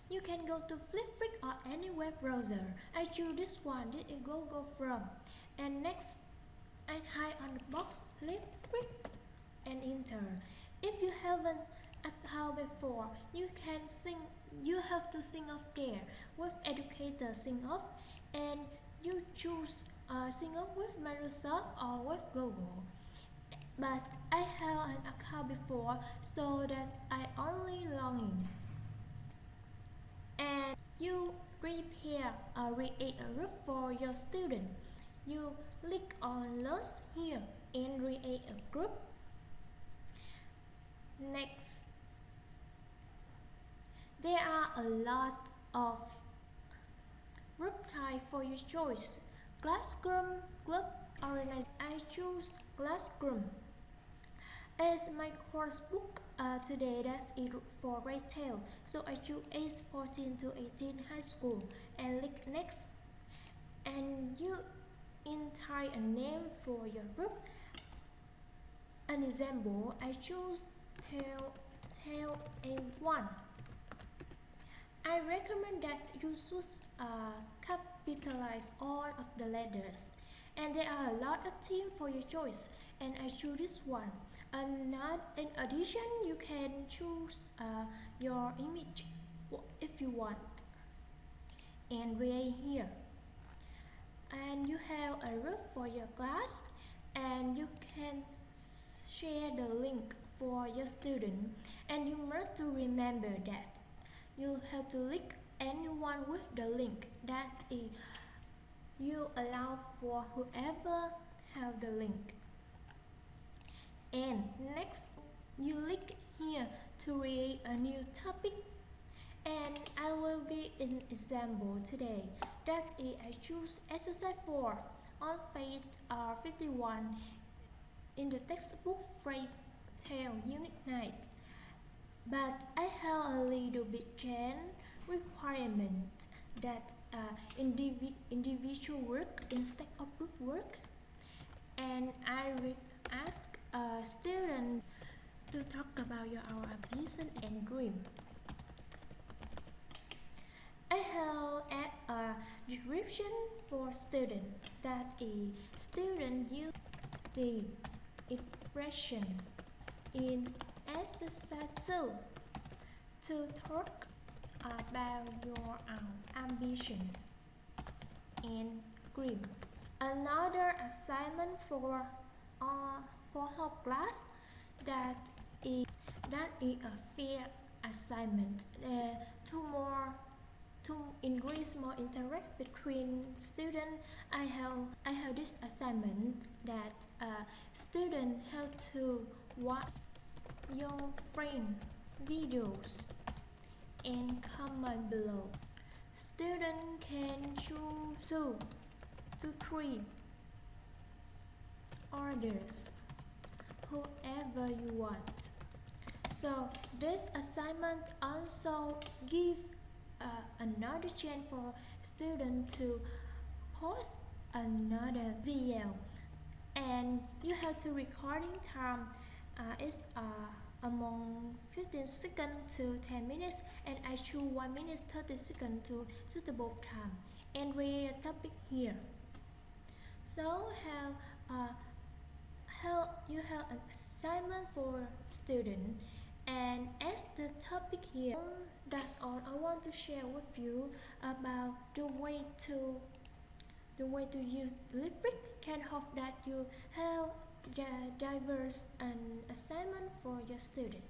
You can go to flipgrid or any web browser. I choose this one, this is Google Chrome. And next, I type on the box flipgrid and enter. If you haven't account before, you have to sign off there with educator sign off, and you choose sign off with Microsoft or with Google. But I have an account before, so that I only log in. And you prepare or create a group for your student. You click on list here and create a group. Next, there are a lot of group type for your choice. Classroom, club, organization. I choose classroom. As my course book today, that's it for retail, so I choose age 14 to 18 high school and click next. And you enter a name for your group. An example, I choose Tail A1. I recommend that you should capitalize all of the letters. And there are a lot of themes for your choice, and I choose this one. In addition, you can choose your image if you want, and right here. And you have a group for your class, and you can share the link for your student. And you must remember that you have to link anyone with the link, that is, you allow for whoever have the link. And next, you click here to create a new topic, and I will be an example today. That is, I choose exercise 4 on page 51 in the textbook phrase Tale Unit 9. But I have a little bit change requirement that individual work instead of group work, and I will ask a student to talk about our ambition and dream. I have add a description for student, that is, student use the expression in exercise 2 to talk about your ambition and dream. Another assignment for her class, that is a fair assignment to increase more interact between students. I have this assignment that student have to watch your friend videos and comment below. Student can choose 2 to 3 orders, whoever you want. So this assignment also give another chance for students to post another video, and you have to recording time is among 15 seconds to 10 minutes, and I choose 1 minute 30 seconds to suitable time, and read a topic here. So you have an assignment for student, and as the topic here, that's all I want to share with you about the way to use flipgrid. Can hope that you have diverse an assignment for your student.